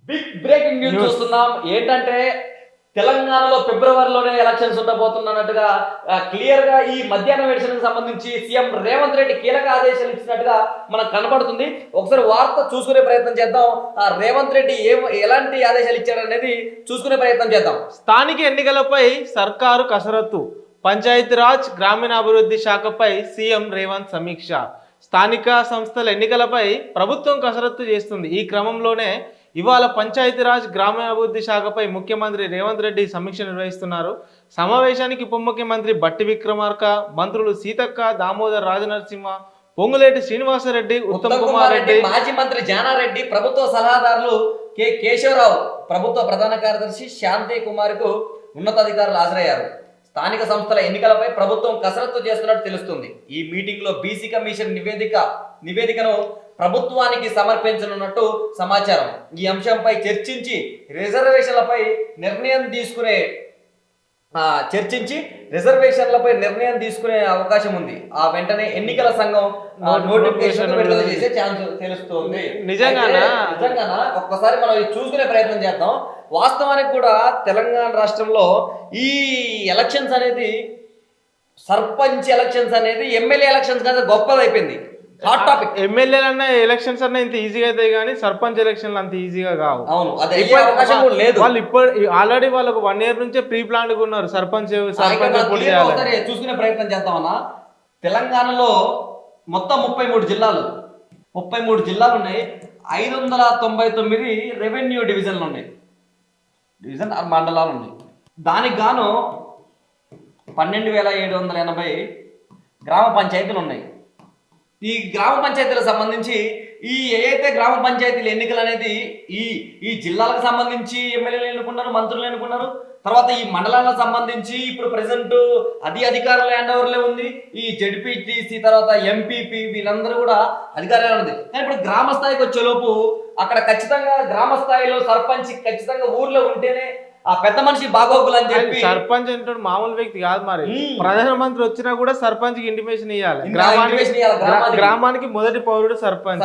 Big breaking news చూస్తున్నాం. ఏంటంటే తెలంగాణలో ఫిబ్రవరిలోనే ఎలక్షన్స్ ఉండబోతున్నట్టుగా క్లియర్ గా ఈ మధ్యాహ్నం ఎడిషన్ సంబంధించి సీఎం రేవంత్ రెడ్డి కీలక ఆదేశాలు ఇచ్చినట్టుగా మనకు కనబడుతుంది. ఒకసారి వార్త చూసుకునే ప్రయత్నం చేద్దాం. రేవంత్ రెడ్డి ఎలాంటి ఆదేశాలు ఇచ్చారనేది చూసుకునే ప్రయత్నం చేద్దాం. స్థానిక ఎన్నికలపై సర్కారు కసరత్తు, పంచాయతీరాజ్ గ్రామీణాభివృద్ధి శాఖపై సీఎం రేవంత్ సమీక్ష. స్థానిక సంస్థల ఎన్నికలపై ప్రభుత్వం కసరత్తు చేస్తుంది. ఈ క్రమంలోనే ఇవాళ పంచాయతీరాజ్ గ్రామీణాభివృద్ధి శాఖపై ముఖ్యమంత్రి రేవంత్ రెడ్డి సమీక్ష నిర్వహిస్తున్నారు. సమావేశానికి ఉప ముఖ్యమంత్రి బట్టి విక్రమార్క, మంత్రులు సీతక్క, దామోదర్ రాజనరసింహ, పొంగులేటి శ్రీనివాసరెడ్డి, ఉత్తమ్ కుమార్ రెడ్డి, మాజీ మంత్రి జానారెడ్డి, ప్రభుత్వ సలహాదారులు కె కేశవరావు, ప్రభుత్వ ప్రధాన కార్యదర్శి శాంతి కుమార్కు ఉన్నతాధికారులు హాజరయ్యారు. స్థానిక సంస్థల ఎన్నికలపై ప్రభుత్వం కసరత్తు చేస్తున్నట్టు తెలుస్తుంది. ఈ మీటింగ్ లో బీసీ కమిషన్ నివేదికను ప్రభుత్వానికి సమర్పించనున్నట్టు సమాచారం. ఈ అంశంపై చర్చించి రిజర్వేషన్లపై నిర్ణయం తీసుకునే అవకాశం ఉంది. ఆ వెంటనే ఎన్నికల సంఘం నోటిఫికేషన్ విడుదల చేసే ఛాన్స్ తెలుస్తుంది. నిజంగానా ఒక్కసారి మనం చూసుకునే ప్రయత్నం చేద్దాం. వాస్తవానికి కూడా తెలంగాణ రాష్ట్రంలో ఈ ఎలక్షన్స్ అనేది, సర్పంచ్ ఎలక్షన్స్ అనేది ఎమ్మెల్యే ఎలక్షన్స్ కదా గొప్పదైపోయింది. Hot topic. ఎమ్మెల్యేలు అన్న ఎలక్షన్స్ అన్న ఇంత ఈజీగా అవుతాయి కానీ సర్పంచ్ ఎలక్షన్లు అంత ఈజీగా కావు. అవును, అవకాశం కూడా లేదు. వాళ్ళు ఇప్పుడు ఆల్రెడీ వాళ్ళకు 1 year నుంచే ప్రీ ప్లాన్ గా ఉన్నారు. సర్పంచ్ చూసుకునే ప్రయత్నం చేద్దామన్నా. తెలంగాణలో మొత్తం 33 జిల్లాలు ఉన్నాయి. 599 రెవెన్యూ డివిజన్లు ఉన్నాయి, మండలాలు ఉన్నాయి. దానికి గాను 12,780 గ్రామ పంచాయతీలు ఉన్నాయి. ఈ గ్రామ పంచాయతీలకు సంబంధించి ఏదైతే గ్రామ పంచాయతీల ఎన్నికలు అనేది ఈ జిల్లాలకు సంబంధించి ఎమ్మెల్యేలు ఎన్నుకున్నారు, మంత్రులు ఎన్నుకున్నారు. తర్వాత ఈ మండలాలకు సంబంధించి ఇప్పుడు ప్రెసెంట్ అధికారుల హ్యాండ్ ఓవర్లే ఉంది. ఈ జెడ్పీటీసీ తర్వాత ఎంపీపీ వీళ్ళందరూ కూడా అధికారులు ఉంది. కానీ ఇప్పుడు గ్రామ స్థాయికి వచ్చేలోపు అక్కడ ఖచ్చితంగా గ్రామ స్థాయిలో సర్పంచ్ ఖచ్చితంగా ఊర్లో ఉంటేనే ఆ పెద్ద మనిషి బాగోగులు అని చెప్పి. సర్పంచ్ అంటే మామూలు వ్యక్తి కాదు. మరి ప్రధానమంత్రి వచ్చినా కూడా సర్పంచ్ కి ఇంటిమేషన్ ఇవ్వాలి. గ్రామానికి మొదటి పౌరుడు సర్పంచ్.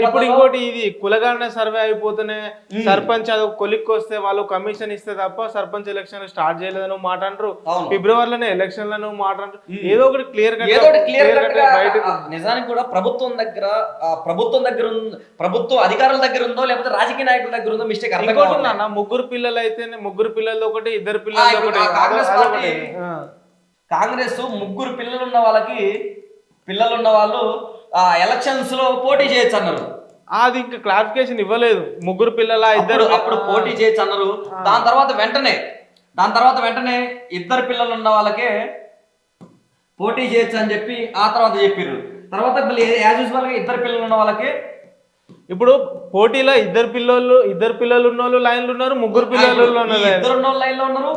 ఇప్పుడు ఇంకోటి, ఇది కులగణన సర్వే అయిపోతేనే సర్పంచ్ అది కొలిక్కి వస్తే వాళ్ళు కమిషన్ ఇస్తే తప్ప సర్పంచ్ ఎలక్షన్ స్టార్ట్ చేయలేదని మాట అంటారు. ఫిబ్రవరిలోనే ఎలక్షన్లను మాట అంటారు. ఏదో ఒకటి క్లియర్ నిజానికి కూడా ప్రభుత్వం అధికారుల దగ్గర ఉందో లేకపోతే రాజకీయ నాయకుల దగ్గర ఉందో మిస్టేక్ అర్థం. ముగ్గురు పిల్లలు అయితే ముగ్గురు పిల్లలు ఒకటి, ఇద్దరు పిల్లలు ఒకటి. కాంగ్రెస్ ముగ్గురు పిల్లలు ఉన్న వాళ్ళు ఎలక్షన్స్ లో పోటీ చేయొచ్చు అన్నారు. అది ఇంకా క్లారిఫికేషన్ ఇవ్వలేదు. ముగ్గురు పిల్లల ఇద్దరు అప్పుడు పోటీ చేయొచ్చు అన్నారు. దాని తర్వాత వెంటనే ఇద్దరు పిల్లలు ఉన్న వాళ్ళకే పోటీ చేయొచ్చు అని చెప్పి ఆ తర్వాత చెప్పారు. తర్వాత యాజ్ యూజువల్ గా ఇద్దరు పిల్లలు ఉన్న వాళ్ళకే ఇప్పుడు పోటీలో ఇద్దరు పిల్లలు ఉన్న వాళ్ళు లైన్లు ఉన్నారు, ముగ్గురు పిల్లలు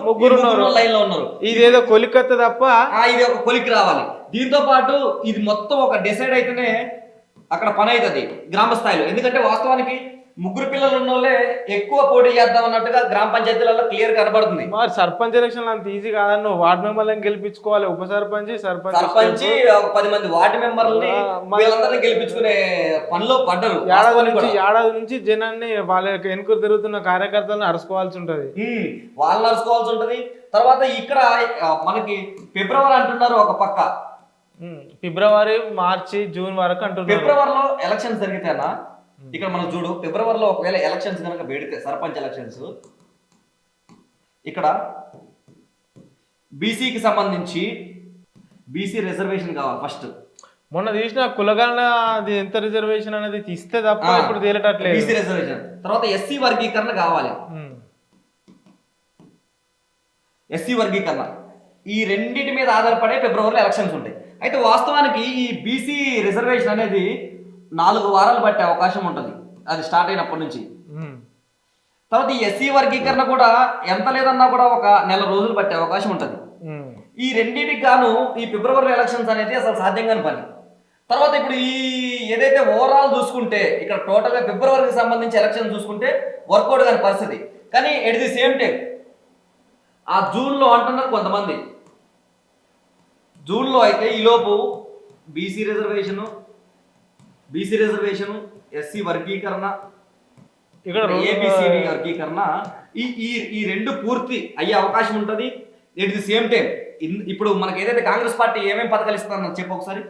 ముగ్గురు లైన్ లో ఉన్నారు. ఇదేదో కొలికత్త తప్ప ఇది ఒక కొలికి రావాలి. దీంతో పాటు ఇది మొత్తం ఒక డిసైడ్ అయితేనే అక్కడ పని అవుతుంది గ్రామ స్థాయిలో. ఎందుకంటే వాస్తవానికి ముగ్గురు పిల్లలు ఉన్న వాళ్ళే ఎక్కువ పోటీ చేద్దాం అన్నట్టుగా గ్రామ పంచాయతీలలో క్లియర్ కనబడుతుంది. మరి సర్పంచ్ ఎలక్షన్ అంత ఈజీ కాదని వార్డు మెంబర్లను గెలిపించుకోవాలి. ఉప సర్పంచ్ 10 మంది వార్డు మెంబర్లని వీళ్ళందరినీ గెలిపించుకునే పనిలో పడ్డారు. ఏడాది నుంచి జనాన్ని వాళ్ళ వెనుక తిరుగుతున్న కార్యకర్తలను అరుసుకోవాల్సి ఉంటది. వాళ్ళని అరుసుకోవాల్సి ఉంటది. తర్వాత ఇక్కడ మనకి ఫిబ్రవరి అంటున్నారు ఒక పక్క, ఫిబ్రవరి, మార్చి, జూన్ వరకు అంటున్నారు. ఫిబ్రవరిలో ఎలక్షన్స్ జరిగితేనా ఇక్కడ మనం చూడు, ఫిబ్రవరిలో ఒకవేళ ఎలక్షన్స్ కనుక పెడితే సర్పంచ్ ఎలక్షన్స్, ఇక్కడ బీసీకి సంబంధించి బీసీ రిజర్వేషన్ కావాలి ఫస్ట్. మొన్న తీసిన కులగణన అది ఎంత రిజర్వేషన్ అనేది తీస్తే తప్ప ఇప్పుడు తేలేటట్లేదు. బీసీ రిజర్వేషన్ తర్వాత ఎస్సీ వర్గీకరణ కావాలి. ఎస్సీ వర్గీకరణ ఈ రెండింటి మీద ఆధారపడే ఫిబ్రవరిలో ఎలక్షన్స్ ఉంటాయి. అయితే వాస్తవానికి ఈ బీసీ రిజర్వేషన్ అనేది 4 వారాలు పట్టే అవకాశం ఉంటుంది అది స్టార్ట్ అయినప్పటి నుంచి. తర్వాత ఈ ఎస్సీ వర్గీకరణ కూడా ఎంత లేదన్నా కూడా ఒక 1 నెల రోజులు పట్టే అవకాశం ఉంటుంది. ఈ రెండింటికి గాను ఈ ఫిబ్రవరి ఎలక్షన్స్ అనేది అసలు సాధ్యం కాని పని. తర్వాత ఇప్పుడు ఈ ఏదైతే ఓవరాల్ చూసుకుంటే ఇక్కడ టోటల్ గా ఫిబ్రవరికి సంబంధించి ఎలక్షన్ చూసుకుంటే వర్కౌట్ కాని పరిస్థితి. కానీ ఎట్ ది సేమ్ టైం ఆ జూన్లో అంటున్నారు కొంతమంది, జూన్లో అయితే ఈలోపు బీసీ రిజర్వేషను, ఎస్సీ వర్గీకరణ, ఇక్కడ ఏబిసిడి వర్గీకరణ ఈ ఈ ఈ రెండు పూర్తి అయ్యే అవకాశం ఉంటుంది. ఎట్ ది సేమ్ టైం ఇప్పుడు మనకి ఏదైతే కాంగ్రెస్ పార్టీ ఏమేమి పథకాలు ఇస్తుందని చెప్పు ఒకసారి.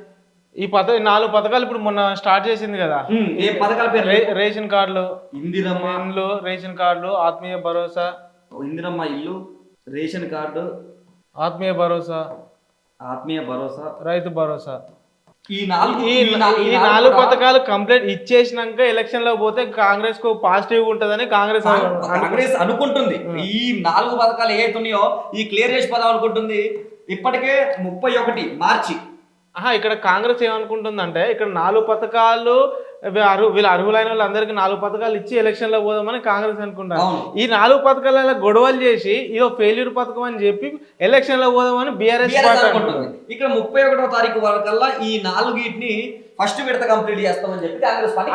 ఈ 4 పథకాలు ఇప్పుడు మొన్న స్టార్ట్ చేసింది కదా. ఏ పథకాల పేరు? రేషన్ కార్డులు, ఇందిరమ్మ ఇల్లు, రేషన్ కార్డులు, ఆత్మీయ భరోసా, ఇందిరమ్మ ఇల్లు, రేషన్ కార్డు, ఆత్మీయ భరోసా, రైతు భరోసా. ఈ 4 పథకాలు కంప్లీట్ ఇచ్చేసినాక ఎలక్షన్ లో పోతే కాంగ్రెస్ కు పాజిటివ్ ఉంటదని కాంగ్రెస్ అనుకుంటుంది. ఈ 4 పథకాలు ఏవైతే ఉన్నాయో ఈ క్లియర్ చేసి పదాం అనుకుంటుంది. ఇప్పటికే 31 మార్చి. ఇక్కడ కాంగ్రెస్ ఏమనుకుంటుందంటే ఇక్కడ 4 పథకాలు వీళ్ళు అర్హులైన వాళ్ళందరికీ 4 పథకాలు ఇచ్చి ఎలక్షన్ లో పోదామని కాంగ్రెస్ అనుకుంటారు. ఈ 4 పథకాల గొడవలు చేసి ఇదో ఫెయిల్యూర్ పథకం అని చెప్పి ఎలక్షన్ లో పోదామని బీఆర్ఎస్ అనుకుంటుంది. ఇక్కడ 31వ తారీఖు వరకల్లా ఈ 4ని ఫస్ట్ విడత కంప్లీట్ చేస్తామని చెప్పి కాంగ్రెస్ పార్టీ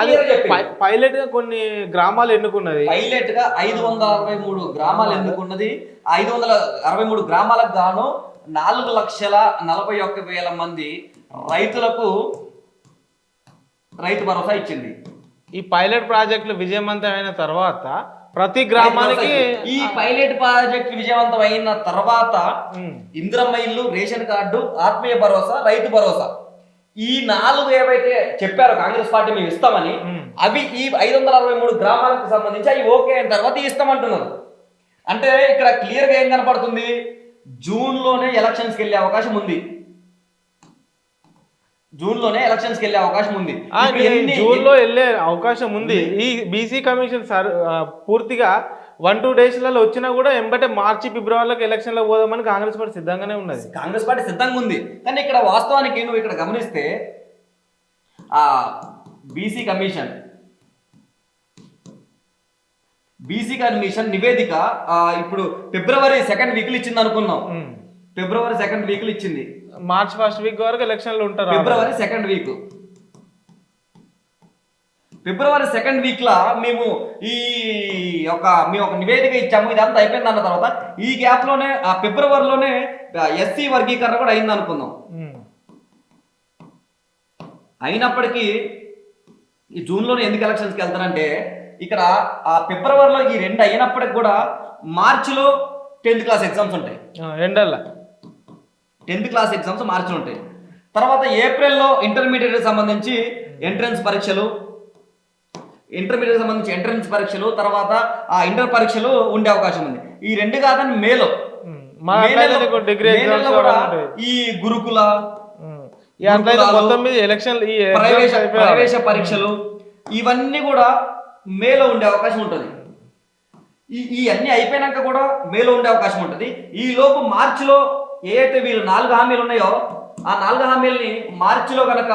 పైలట్ గా కొన్ని గ్రామాలు ఎన్నుకున్నది. పైలట్ గా 563 గ్రామాలు ఎన్నుకున్నది. 563 గ్రామాలకు గాను 4,41,000 మంది రైతులకు రైతు భరోసా ఇచ్చింది. ఈ పైలట్ ప్రాజెక్టులు విజయవంతమైన తర్వాత ప్రతి గ్రామానికి ఈ పైలట్ ప్రాజెక్ట్ విజయవంతం అయిన తర్వాత ఇందిరమ్మ ఇల్లు, రేషన్ కార్డు, ఆత్మీయ భరోసా, రైతు భరోసా ఈ 4 ఏవైతే చెప్పారో కాంగ్రెస్ పార్టీ మేము ఇస్తామని అవి ఈ 563 గ్రామాలకు సంబంధించి అవి ఓకే అయిన తర్వాత ఇస్తామంటున్నారు. అంటే ఇక్కడ క్లియర్ గా ఏం కనపడుతుంది? జూన్ లోనే ఎలక్షన్స్కి వెళ్ళే అవకాశం ఉంది. జూన్ లో వెళ్ళే అవకాశం ఉంది. ఈ బీసీ కమిషన్ పూర్తిగా 1-2 డేస్లలో వచ్చినా కూడా ఎంబటే మార్చి ఫిబ్రవరిలోకి ఎలక్షన్ లో పోదామని కాంగ్రెస్ పార్టీ సిద్ధంగానే ఉన్నది. కాంగ్రెస్ పార్టీ సిద్ధంగా ఉంది. కానీ ఇక్కడ వాస్తవానికి నువ్వు ఇక్కడ గమనిస్తే ఆ బీసీ కమిషన్ నివేదిక ఇప్పుడు ఫిబ్రవరి 2nd వీక్ ఇచ్చింది అనుకున్నాం. ఫిబ్రవరి 2nd వీక్ ఇచ్చింది. మార్చ్ 1st వీక్ వరకు ఎలక్షన్లు ఉంటారు. ఫిబ్రవరి 2nd వీక్. ఫిబ్రవరి 2nd వీక్ లా మేము ఒక నివేదిక ఇచ్చాము. ఇదంతా అయిపోయింది అన్న తర్వాత ఈ గ్యాప్ లోనే ఆ ఫిబ్రవరిలోనే ఎస్సీ వర్గీకరణ కూడా అయింది అనుకుందాం. అయినప్పటికీ ఈ జూన్ లోనే ఎందుకు ఎలక్షన్స్కి వెళ్తారంటే ఇక్కడ ఆ ఫిబ్రవరిలో ఈ 2 అయినప్పటికి కూడా మార్చిలో 10th క్లాస్ ఎగ్జామ్స్ ఉంటాయి. 10th క్లాస్ ఎగ్జామ్స్ మార్చిలో ఉంటాయి. తర్వాత ఏప్రిల్లో ఇంటర్మీడియట్ సంబంధించి ఎంట్రన్స్ పరీక్షలు, తర్వాత ఆ ఇంటర్ పరీక్షలు ఉండే అవకాశం ఉంది. ఈ 2 కాదని మేలో ఈ గురుకుల ప్రవేశ పరీక్షలు ఇవన్నీ కూడా మేలో ఉండే అవకాశం ఉంటుంది. ఈ అన్ని అయిపోయినాక కూడా మేలో ఉండే అవకాశం ఉంటుంది. ఈ లోపు మార్చిలో ఏదైతే వీళ్ళు 4 హామీలు ఉన్నాయో ఆ 4 హామీలని మార్చిలో కనుక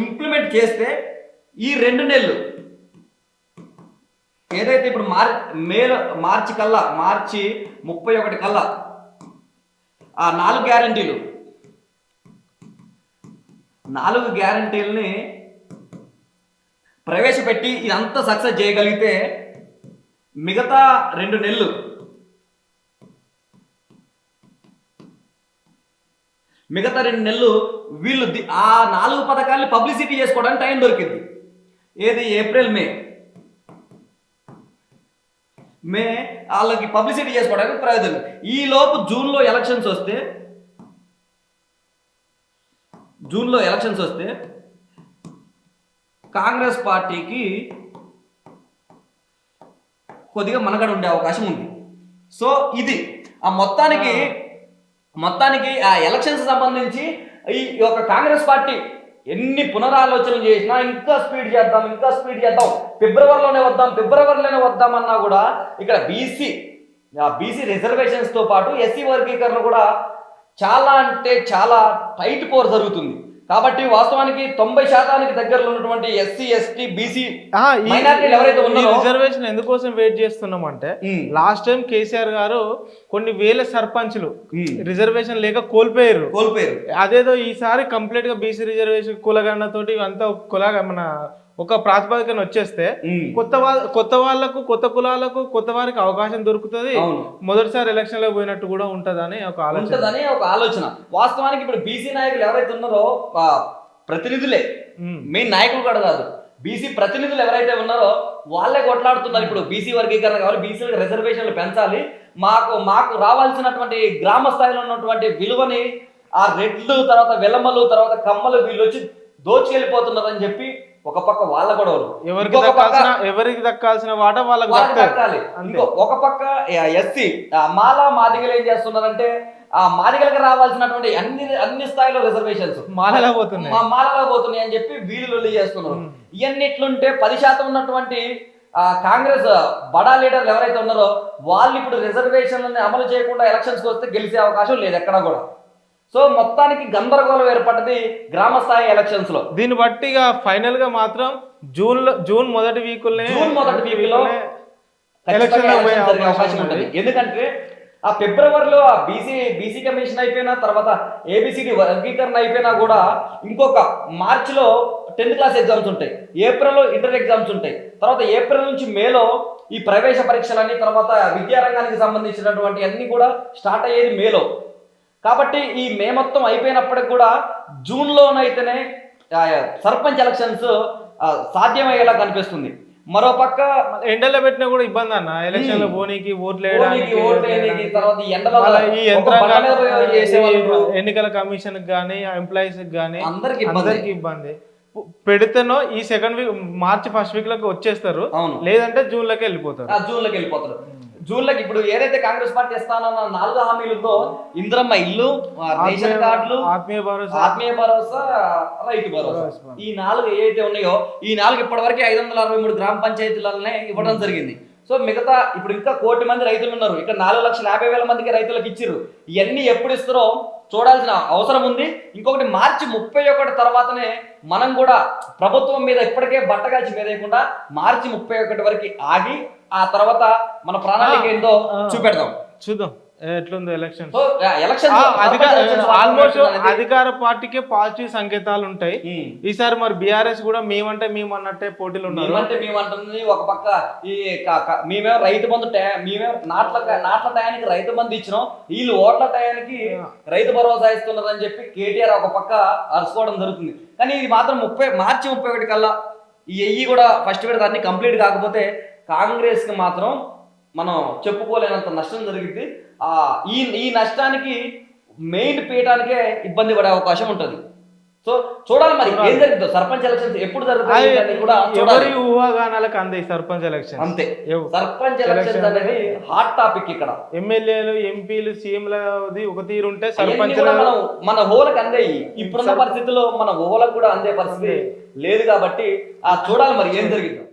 ఇంప్లిమెంట్ చేస్తే ఈ 2 నెలలు ఏదైతే ఇప్పుడు మార్చి 31 కల్లా ఆ 4 గ్యారంటీలని ప్రవేశపెట్టి ఇదంతా సక్సెస్ చేయగలిగితే మిగతా 2 నెలలు వీళ్ళు ఆ 4 పథకాలని పబ్లిసిటీ చేసుకోవడానికి టైం దొరికింది. ఏది? ఏప్రిల్ మే వాళ్ళకి పబ్లిసిటీ చేసుకోవడానికి ప్రయోజనం. ఈ లోపు జూన్లో ఎలక్షన్స్ వస్తే కాంగ్రెస్ పార్టీకి కొద్దిగా మనగడ ఉండే అవకాశం ఉంది. సో ఇది ఆ మొత్తానికి ఆ ఎలక్షన్స్ సంబంధించి ఈ యొక్క కాంగ్రెస్ పార్టీ ఎన్ని పునరాలోచనలు చేసినా ఇంకా స్పీడ్ చేద్దాం ఫిబ్రవరిలోనే వద్దాం అన్నా కూడా ఇక్కడ బీసీ రిజర్వేషన్స్ తో పాటు ఎస్సీ వర్గీకరణ కూడా చాలా అంటే చాలా టైట్ పోర్ జరుగుతుంది. కాబట్టి వాస్తవానికి 90% దగ్గరలో ఉన్నటువంటి ఎస్సీ ఎస్టీ బీసీ మైనారిటీలు ఎవరైతే ఉన్నారో రిజర్వేషన్ ఎందుకోసం వెయిట్ చేస్తున్నాం అంటే లాస్ట్ టైం కేసీఆర్ గారు కొన్ని వేల సర్పంచ్లు రిజర్వేషన్ లేక కోల్పోయారు. అదేదో ఈసారి కంప్లీట్ గా బీసీ రిజర్వేషన్ కులగణన తోటి అంతా మన ఒక ప్రాతిపదికన వచ్చేస్తే కొత్త వాళ్ళకు కొత్త కులాలకు కొత్త వారికి అవకాశం దొరుకుతుంది. మొదటిసారి ఎలక్షన్ లో పోయినట్టు కూడా ఉంటదని ఒక ఆలోచన. వాస్తవానికి ఇప్పుడు బీసీ నాయకులు ఎవరైతే ఉన్నారో ప్రతినిధులే, మెయిన్ నాయకులు కూడా కాదు, బీసీ ప్రతినిధులు ఎవరైతే ఉన్నారో వాళ్ళే కొట్లాడుతున్నారు. ఇప్పుడు బీసీ వర్గీకరణ కావాలి, బీసీలకు రిజర్వేషన్లు పెంచాలి, మాకు రావాల్సినటువంటి గ్రామ స్థాయిలో ఉన్నటువంటి విలువని ఆ రెడ్లు తర్వాత వెలమలు తర్వాత కమ్మలు వీళ్ళు వచ్చి దోచుకెళ్ళిపోతున్నారని చెప్పి ఒక పక్క వాళ్ళ గొడవలు, ఎవరికి దక్కాల్సిన వాట వాళ్ళకి దక్కాలి. ఒక పక్క ఎస్సీ మాలా మాదిగలు ఏం చేస్తున్నారంటే ఆ మాదిగలకు రావాల్సినటువంటి అన్ని స్థాయిలో రిజర్వేషన్స్ మాలలో పోతున్నాయి అని చెప్పి వీళ్ళు చేస్తున్నారు. ఇవన్నీ ఇట్లుంటే 10% ఉన్నటువంటి కాంగ్రెస్ బడా లీడర్లు ఎవరైతే ఉన్నారో వాళ్ళు ఇప్పుడు రిజర్వేషన్లని అమలు చేయకుండా ఎలక్షన్స్కి వస్తే గెలిచే అవకాశం లేదు ఎక్కడా కూడా. సో మొత్తానికి గందరగోళం ఏర్పడ్డది గ్రామ స్థాయి ఎలక్షన్స్ లో. దీన్ని బట్టి ఫైనల్ గా మాత్రం జూన్ మొదటి వీక్ లో ఎలక్షన్ అవకాశం ఉంటుంది. ఎందుకంటే ఆ ఫిబ్రవరిలో ఆ బీసీ కమిషన్ అయిపోయినా తర్వాత ఏబిసిడి వర్గీకరణ అయిపోయినా కూడా ఇంకొక మార్చిలో 10th క్లాస్ ఎగ్జామ్స్ ఉంటాయి, ఏప్రిల్లో ఇంటర్ ఎగ్జామ్స్ ఉంటాయి, తర్వాత ఏప్రిల్ నుంచి మేలో ఈ ప్రవేశ పరీక్షలని తర్వాత విద్యారంగానికి సంబంధించినటువంటి అన్ని కూడా స్టార్ట్ అయ్యేది మేలో. కాబట్టి ఈ మే మొత్తం అయిపోయినప్పటికి కూడా జూన్లోనైతేనే సర్పంచ్ ఎలక్షన్స్ సాధ్యమయ్యేలా కనిపిస్తుంది. మరోపక్క ఎండలో పెట్టినా కూడా ఇబ్బంది అన్న, ఎలక్షన్ లో పోనీకి ఓట్లు ఎన్నికల కమిషన్ గానీ ఎంప్లాయీస్ గానీ అందరికి ఇబ్బంది. పెడితేనో ఈ సెకండ్ వీక్ మార్చి ఫస్ట్ వీక్ లోకి వచ్చేస్తారు, లేదంటే జూన్ లోకి వెళ్ళిపోతారు. జూన్లోకి ఇప్పుడు ఏదైతే కాంగ్రెస్ పార్టీ ఇస్తానన్న 4 హామీలతో ఇంద్రమ్మ ఇల్లు, రేషన్ కార్డులు, ఆత్మీయ భరోసా, రైతు భరోసా, ఈ 4 ఏవైతే ఉన్నాయో ఈ 4 ఇప్పటి వరకు 563 గ్రామ పంచాయతీలనే ఇవ్వడం జరిగింది. సో మిగతా ఇప్పుడు ఇంకా 1 కోటి మంది రైతులు ఉన్నారు, ఇక్కడ 4,50,000 మందికి రైతులకు ఇచ్చిర్రు. ఇవన్నీ ఎప్పుడు ఇస్తారో చూడాల్సిన అవసరం ఉంది. ఇంకొకటి మార్చి 31 తర్వాతనే మనం కూడా ప్రభుత్వం మీద ఇప్పటికే బట్టగాల్చి మీదేయకుండా మార్చి 31 వరకు ఆగి ఆ తర్వాత మన ప్రణాళిక ఏందో చూద్దాం ఎట్లుందో ఎలక్షన్. ఆల్మోస్ట్ అధికార పార్టీకే పాజిటివ్ సంకేతాలు ఉంటాయి ఈసారి. మరి బీఆర్ఎస్ కూడా మేమంటే మేము అన్నట్టే పోటీలు ఉన్నారు. మేమంటుంది ఒక పక్క ఈ మేమేమో రైతు బంధు మేమేమో నాట్ల టయానికి రైతు బంధు ఇచ్చినాం, వీళ్ళు ఓట్ల టయానికి రైతు భరోసా ఇస్తున్నారని చెప్పి కేటీఆర్ ఒక పక్క అరుచుకోవడం జరుగుతుంది. కానీ ఇది మాత్రం మార్చి 31 కల్లా ఈ కూడా ఫస్ట్ విడత అన్ని కంప్లీట్ కాకపోతే కాంగ్రెస్ కి మాత్రం మనం చెప్పుకోలేనంత నష్టం జరిగింది. ఈ నష్టానికి మెయిన్ పీయటానికే ఇబ్బంది పడే అవకాశం ఉంటుంది. సో చూడాలి మరి ఏం జరుగుతుందో. సర్పంచ్ ఎలక్షన్స్ ఎప్పుడు జరుగుతాయి కూడా ఊహాగానాలకు అందాయి సర్పంచ్ ఎలక్షన్. అంతే, సర్పంచ్ ఎలక్షన్స్ అనేది హాట్ టాపిక్. ఇక్కడ ఎమ్మెల్యేలు, ఎంపీలు, సీఎంలది ఒక తీరు ఉంటే సర్పంచ్ మన హోలకు అందాయి. ఇప్పుడున్న పరిస్థితుల్లో మన హోలకు కూడా అందే పరిస్థితి లేదు కాబట్టి చూడాలి మరి ఏం జరిగిందో.